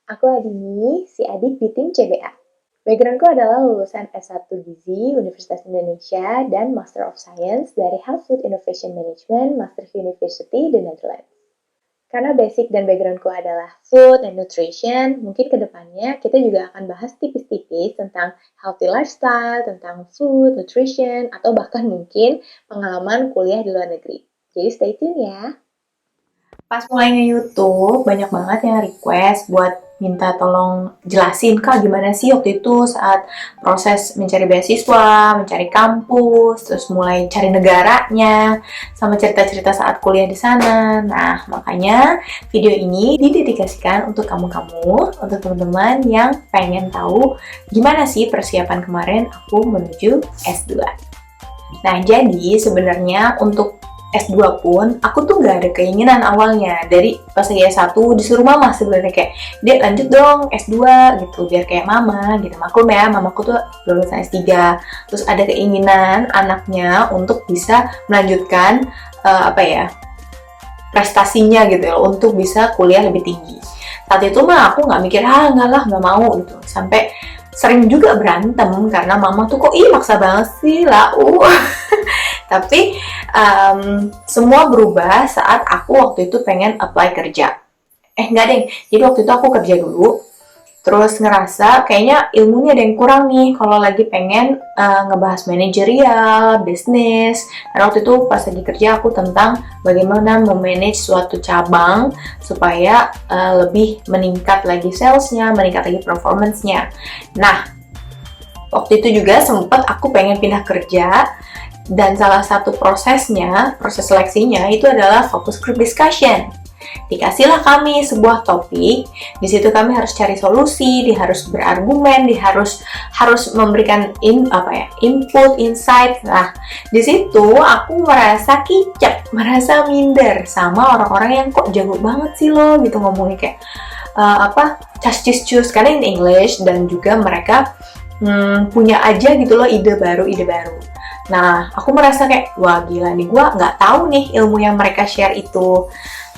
Aku Adini, si adik di tim CBA. Backgroundku adalah lulusan S1 Gizi Universitas Indonesia dan Master of Science dari Health Food Innovation Management, Maastricht University, The Netherlands. Karena basic dan backgroundku adalah food and nutrition, mungkin kedepannya kita juga akan bahas tipis-tipis tentang healthy lifestyle, tentang food, nutrition, atau bahkan mungkin pengalaman kuliah di luar negeri. Jadi stay tune ya. Pas mulai nge-YouTube, banyak banget yang request buat minta tolong jelasin, Kak, gimana sih waktu itu saat proses mencari beasiswa, mencari kampus, terus mulai cari negaranya, sama cerita-cerita saat kuliah di sana. Nah, makanya video ini didedikasikan untuk kamu-kamu, untuk teman-teman yang pengen tahu gimana sih persiapan kemarin aku menuju S2. Nah, jadi sebenarnya untuk S2 pun, aku tuh gak ada keinginan awalnya. Dari pas lagi S1, disuruh mama sebenarnya kayak, Dek lanjut dong S2 gitu, biar kayak mama gitu. Maklum ya, mamaku tuh lulusan S3. Terus ada keinginan anaknya untuk bisa melanjutkan, prestasinya gitu ya, untuk bisa kuliah lebih tinggi. Saat itu mah aku gak mikir, enggak lah, gak mau gitu. Sampai sering juga berantem karena mama tuh kok maksa banget sih Tapi semua berubah saat aku waktu itu pengen apply kerja. Enggak deh, jadi waktu itu aku kerja dulu, terus ngerasa kayaknya ilmunya ada yang kurang nih kalau lagi pengen ngebahas manajerial, bisnis. Dan waktu itu pas lagi kerja aku tentang bagaimana memanage suatu cabang supaya lebih meningkat lagi salesnya, meningkat lagi performance-nya. Nah, waktu itu juga sempat aku pengen pindah kerja, dan salah satu proses seleksinya itu adalah focus group discussion. Dikasihlah kami sebuah topik, di situ kami harus cari solusi, harus berargumen, harus memberikan input, insight. Nah, di situ aku merasa kicep, merasa minder sama orang-orang yang kok jago banget sih lo gitu ngomongnya kayak cus karena in English, dan juga mereka punya aja gitu loh ide baru. Nah, aku merasa kayak, wah gila nih, gue nggak tahu nih ilmu yang mereka share itu.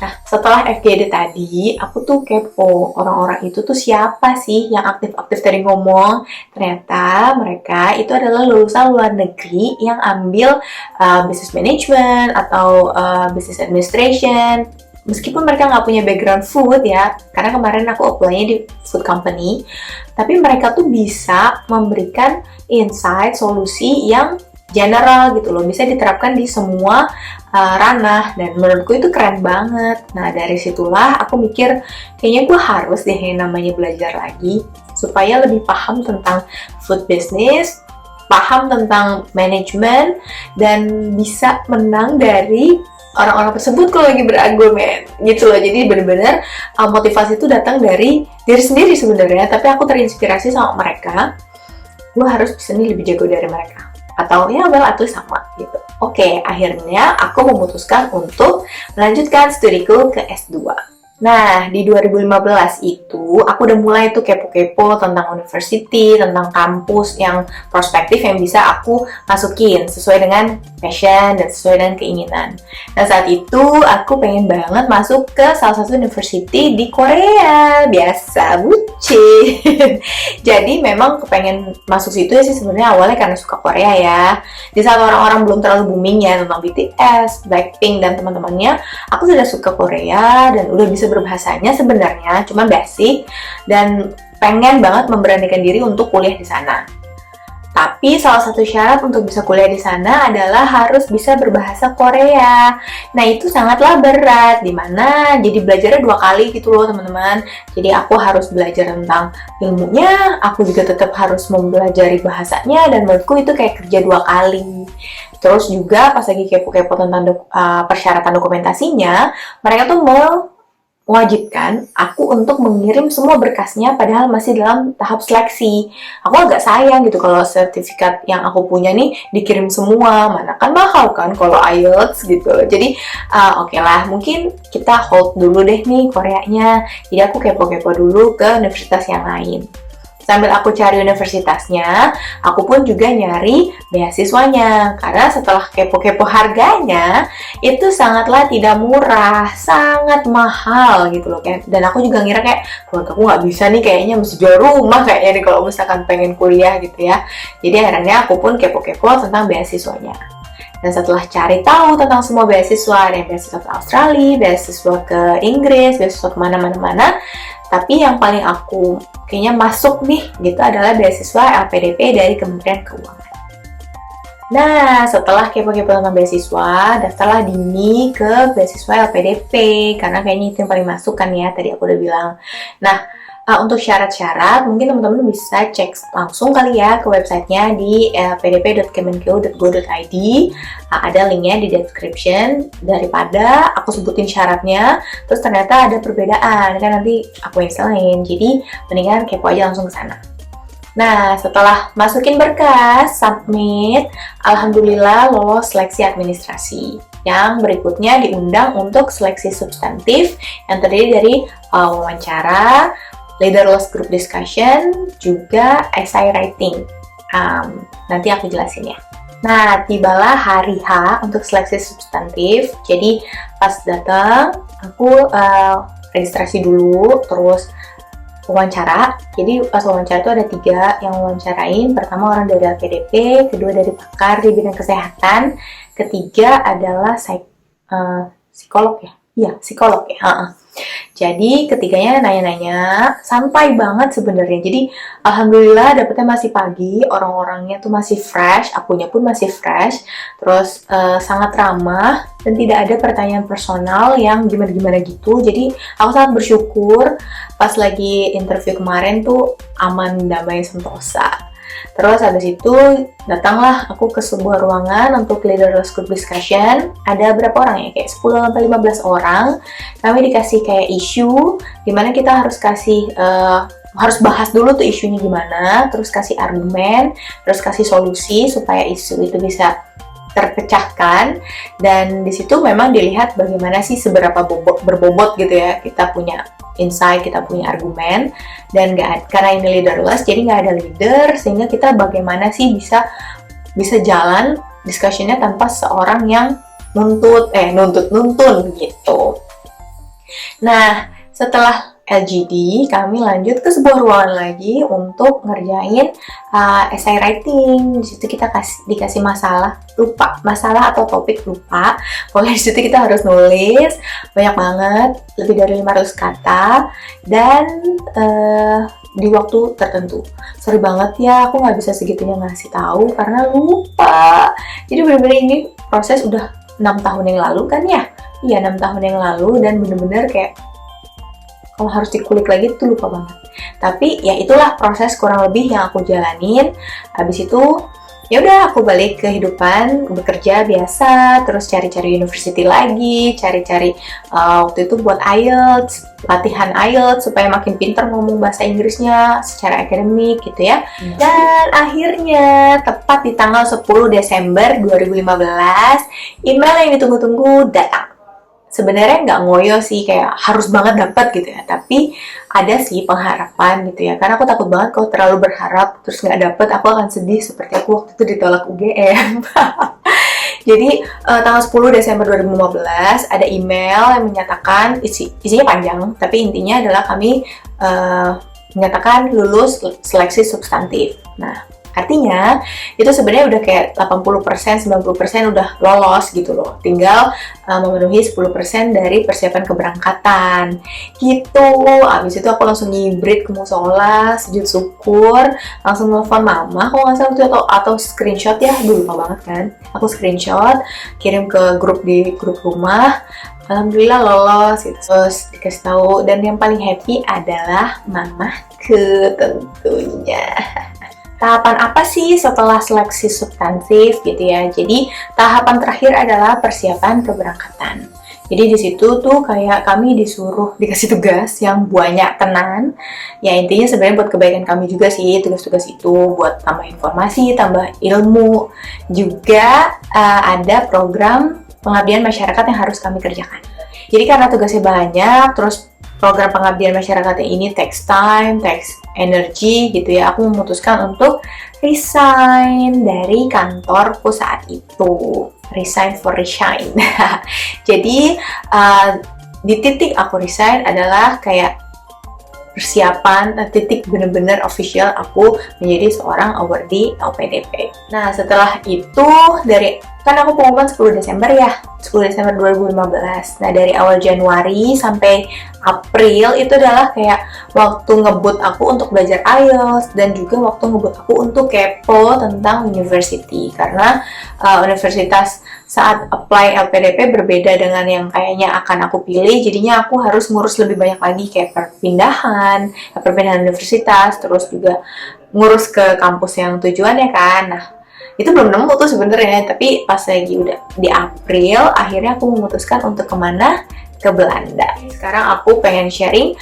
Nah, setelah FGD tadi, aku tuh kepo, orang-orang itu tuh siapa sih yang aktif-aktif tadi ngomong. Ternyata mereka itu adalah lulusan luar negeri yang ambil business management atau business administration. Meskipun mereka nggak punya background food ya, karena kemarin aku apply-nya di food company, tapi mereka tuh bisa memberikan insight, solusi yang general gitu loh, bisa diterapkan di semua ranah, dan menurutku itu keren banget. Nah, dari situlah aku mikir kayaknya gue harus deh yang namanya belajar lagi supaya lebih paham tentang food business, paham tentang manajemen, dan bisa menang dari orang-orang tersebut kalau lagi berargumen gitu loh. Jadi benar-benar motivasi itu datang dari diri sendiri sebenarnya, tapi aku terinspirasi sama mereka. Gue harus bisa nih lebih jago dari mereka, atau atau sama gitu. Oke, akhirnya aku memutuskan untuk melanjutkan studiku ke S2. Nah, di 2015 itu aku udah mulai tuh kepo-kepo tentang university, tentang kampus yang prospektif yang bisa aku masukin sesuai dengan passion dan sesuai dengan keinginan. Nah, saat itu aku pengen banget masuk ke salah satu university di Korea. Biasa, bucin. Jadi memang kepengen masuk situ ya sih sebenarnya awalnya karena suka Korea ya. Di saat orang-orang belum terlalu booming ya tentang BTS, Blackpink, dan teman-temannya, aku sudah suka Korea dan udah bisa berbahasanya sebenarnya, cuma basic, dan pengen banget memberanikan diri untuk kuliah di sana. Tapi salah satu syarat untuk bisa kuliah di sana adalah harus bisa berbahasa Korea. Nah, itu sangatlah berat, dimana jadi belajarnya 2 kali gitu loh teman-teman. Jadi aku harus belajar tentang ilmunya, aku juga tetap harus mempelajari bahasanya, dan menurutku itu kayak kerja 2 kali. Terus juga pas lagi kepo-kepo tentang persyaratan dokumentasinya, mereka tuh mewajibkan aku untuk mengirim semua berkasnya padahal masih dalam tahap seleksi. Aku agak sayang gitu kalau sertifikat yang aku punya nih dikirim semua, mana kan mahal kan kalau IELTS gitu. Jadi oke lah, mungkin kita hold dulu deh nih Koreanya. Jadi aku kepo-kepo dulu ke universitas yang lain. sambil aku cari universitasnya, aku pun juga nyari beasiswanya. Karena setelah kepo-kepo harganya, itu sangatlah tidak murah, sangat mahal gitu loh kan. Dan aku juga ngira kayak, keluarga aku nggak bisa nih, kayaknya mesti jual rumah kayaknya nih kalau misalkan pengen kuliah gitu ya. Jadi akhirnya aku pun kepo-kepo tentang beasiswanya. Dan setelah cari tahu tentang semua beasiswa, ada beasiswa ke Australia, beasiswa ke Inggris, beasiswa kemana-mana, tapi yang paling aku kayaknya masuk nih gitu adalah beasiswa LPDP dari Kementerian Keuangan. Nah, setelah kepo-kepo tentang beasiswa, daftarlah dini ke beasiswa LPDP, karena kayaknya itu yang paling masuk kan ya, tadi aku udah bilang. Nah, untuk syarat-syarat, mungkin teman-teman bisa cek langsung kali ya ke websitenya di pdp.kemenkeu.go.id. Ada linknya di description, daripada aku sebutin syaratnya, terus ternyata ada perbedaan, kan nanti aku yang salahin. Jadi, mendingan kepo aja langsung ke sana. Nah, setelah masukin berkas, submit, alhamdulillah lolos seleksi administrasi. Yang berikutnya diundang untuk seleksi substantif yang terdiri dari wawancara, leaderless group discussion, juga essay writing. Nanti aku jelasin ya. Nah, tibalah hari H untuk seleksi substantif. Jadi, pas datang, aku registrasi dulu, terus wawancara. Jadi, pas wawancara itu ada 3 yang wawancarain. Pertama orang dari LPDP, kedua dari pakar di bidang kesehatan, ketiga adalah psikolog ya? Iya, psikolog ya. Jadi ketiganya nanya-nanya, santai banget sebenarnya. Jadi alhamdulillah dapetnya masih pagi, orang-orangnya tuh masih fresh, akunya pun masih fresh. Terus sangat ramah dan tidak ada pertanyaan personal yang gimana-gimana gitu. Jadi aku sangat bersyukur pas lagi interview kemarin tuh aman, damai, sentosa. Terus habis itu datanglah aku ke sebuah ruangan untuk leaderless group discussion. Ada berapa orang ya? Kayak 10-15 orang. Kami dikasih kayak isu, dimana kita harus harus bahas dulu tuh isunya gimana, terus kasih argumen, terus kasih solusi supaya isu itu bisa terpecahkan. Dan di situ memang dilihat bagaimana sih seberapa berbobot gitu ya, kita punya insight, kita punya argumen. Dan karena ini leaderless, jadi nggak ada leader, sehingga kita bagaimana sih bisa jalan discussion-nya tanpa seorang yang nuntun gitu. Nah, setelah LGD, kami lanjut ke sebuah ruangan lagi untuk ngerjain essay writing. Di situ kita dikasih masalah atau topik lupa. Pokoknya di situ kita harus nulis banyak banget, lebih dari 500 kata, dan di waktu tertentu. Sorry banget ya, aku nggak bisa segitunya ngasih tahu karena lupa. Jadi bener-bener ini proses udah 6 tahun yang lalu kan ya? Iya, 6 tahun yang lalu, dan bener-bener kayak kalau harus dikulik lagi tuh lupa banget. Tapi ya itulah proses kurang lebih yang aku jalanin. Habis itu ya udah aku balik ke kehidupan bekerja biasa, terus cari-cari university lagi, cari-cari waktu itu buat IELTS, latihan IELTS supaya makin pintar ngomong bahasa Inggrisnya secara akademik gitu ya. Dan akhirnya tepat di tanggal 10 Desember 2015, email yang ditunggu-tunggu datang. Sebenarnya nggak ngoyo sih, kayak harus banget dapat gitu ya, tapi ada sih pengharapan gitu ya, karena aku takut banget kalau terlalu berharap terus nggak dapet, aku akan sedih seperti aku waktu itu ditolak UGM. Jadi tanggal 10 Desember 2015 ada email yang menyatakan, isinya panjang, tapi intinya adalah kami menyatakan lulus seleksi substantif. Nah, artinya itu sebenarnya udah kayak 80%, 90% udah lolos gitu loh. Tinggal memenuhi 10% dari persiapan keberangkatan gitu. Abis itu aku langsung ngibrit ke musola, sujud syukur, langsung nelfon mama kalau nggak salah itu, atau screenshot ya, dulu lupa banget kan. Aku screenshot, kirim ke grup di grup rumah. Alhamdulillah lolos gitu. Terus dikasih tahu, dan yang paling happy adalah mamaku tentunya. Tahapan apa sih setelah seleksi substantif gitu ya? Jadi tahapan terakhir adalah persiapan keberangkatan. Jadi di situ tuh kayak kami dikasih tugas yang banyak tenan. Ya intinya sebenarnya buat kebaikan kami juga sih tugas-tugas itu, buat tambah informasi, tambah ilmu. Juga ada program pengabdian masyarakat yang harus kami kerjakan. Jadi karena tugasnya banyak, terus program pengabdian masyarakat ini takes time, takes energy gitu ya, aku memutuskan untuk resign dari kantorku saat itu. Resign for resign. Jadi di titik aku resign adalah kayak persiapan titik bener-bener official aku menjadi seorang awardee LPDP. Nah, setelah itu kan aku pengumuman 10 Desember ya, 10 Desember 2015. Nah, dari awal Januari sampai April itu adalah kayak waktu ngebut aku untuk belajar IELTS dan juga waktu ngebut aku untuk kepo tentang university, karena universitas saat apply LPDP berbeda dengan yang kayaknya akan aku pilih, jadinya aku harus ngurus lebih banyak lagi kayak perpindahan universitas, terus juga ngurus ke kampus yang tujuannya kan. Nah, itu belum nemu tuh sebenarnya, tapi pas lagi udah di April, akhirnya aku memutuskan untuk kemana? Ke Belanda. Sekarang aku pengen sharing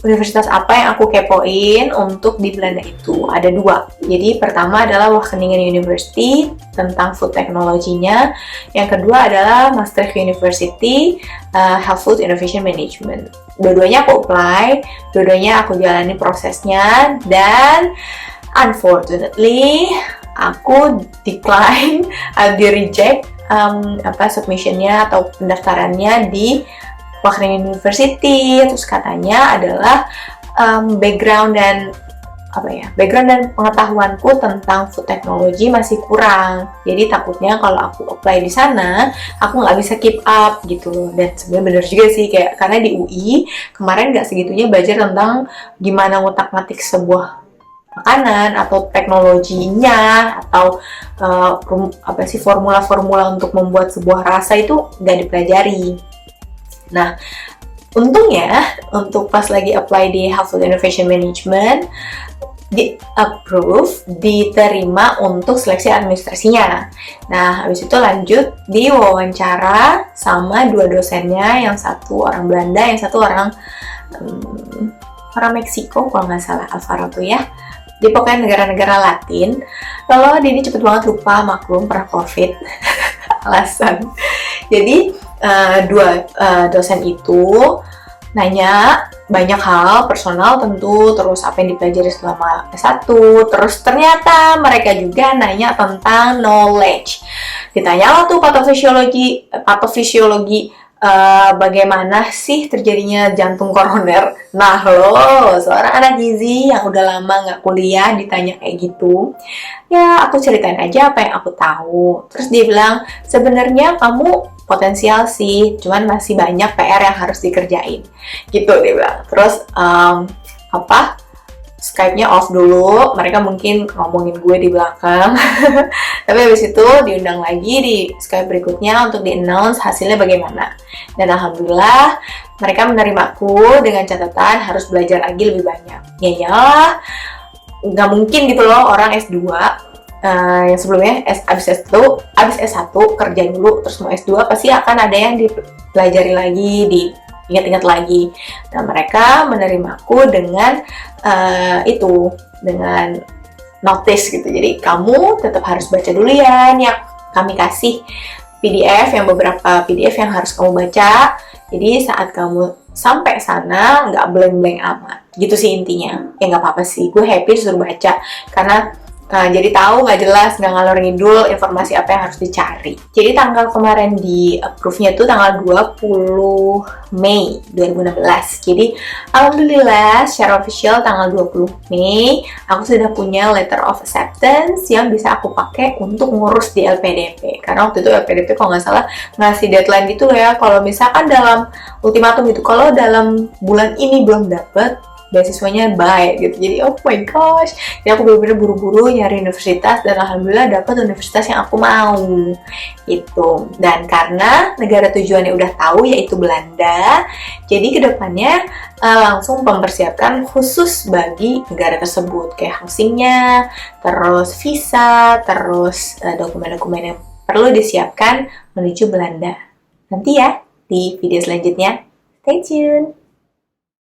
universitas apa yang aku kepoin untuk di Belanda itu. Ada 2. Jadi pertama adalah Wageningen University tentang food technology-nya. Yang kedua adalah Maastricht University Health Food Innovation Management. Dua-duanya aku apply, dua-duanya aku jalani prosesnya, dan unfortunately aku decline, di reject submission-nya atau pendaftarannya di Wageningen University. Terus katanya adalah background dan pengetahuanku tentang food technology masih kurang. Jadi takutnya kalau aku apply di sana, aku nggak bisa keep up gitu loh. Dan sebenarnya bener juga sih, kayak karena di UI kemarin nggak segitunya belajar tentang gimana ngutak-ngatik sebuah makanan atau teknologinya atau formula-formula untuk membuat sebuah rasa itu nggak dipelajari. Nah, untungnya untuk pas lagi apply di Health Food Innovation Management di approve, diterima untuk seleksi administrasinya. Nah, habis itu lanjut di wawancara sama 2 dosennya, yang satu orang Belanda, yang satu orang Meksiko kalau nggak salah, Alvaro tuh ya. Di pokoknya negara-negara Latin. Kalau Dini cepet banget lupa, maklum pernah COVID. Alasan. Jadi 2 dosen itu nanya banyak hal personal tentu, terus apa yang dipelajari selama S1, terus ternyata mereka juga nanya tentang knowledge. Ditanya tuh patofisiologi bagaimana sih terjadinya jantung koroner. Nah lo, seorang anak gizi yang udah lama nggak kuliah ditanya kayak gitu, ya aku ceritain aja apa yang aku tahu. Terus dia bilang, sebenarnya kamu potensial sih, cuman masih banyak PR yang harus dikerjain gitu dia bilang. Terus Skype-nya off dulu, mereka mungkin ngomongin gue di belakang. Tapi habis itu diundang lagi di Skype berikutnya untuk di-announce hasilnya bagaimana. Dan alhamdulillah mereka menerimaku dengan catatan harus belajar lagi lebih banyak. Ya, nggak mungkin gitu loh orang S2 yang sebelumnya abis S1 kerja dulu, terus mau S2 pasti akan ada yang dipelajari lagi, ingat-ingat lagi. Nah, mereka menerimaku dengan dengan notice gitu. Jadi kamu tetap harus baca dulu ya. Nih kami kasih PDF, beberapa PDF yang harus kamu baca. Jadi saat kamu sampai sana nggak blank-blank amat. Gitu sih intinya. Ya nggak apa-apa sih. Gue happy disuruh baca karena jadi tahu nggak jelas, nggak ngalor ngidul informasi apa yang harus dicari. Jadi tanggal kemarin di approve-nya tuh tanggal 20 Mei 2016. Jadi alhamdulillah secara official tanggal 20 Mei aku sudah punya letter of acceptance yang bisa aku pakai untuk ngurus di LPDP. Karena waktu itu LPDP kalau nggak salah ngasih deadline gitu loh ya, kalau misalkan dalam ultimatum gitu, kalau dalam bulan ini belum dapet beasiswanya baik gitu. Jadi oh my gosh, jadi aku bener-bener buru-buru nyari universitas dan alhamdulillah dapat universitas yang aku mau gitu. Dan karena negara tujuannya udah tahu yaitu Belanda, jadi kedepannya langsung mempersiapkan khusus bagi negara tersebut kayak housingnya, terus visa, terus dokumen-dokumen yang perlu disiapkan menuju Belanda. Nanti ya di video selanjutnya, stay tune.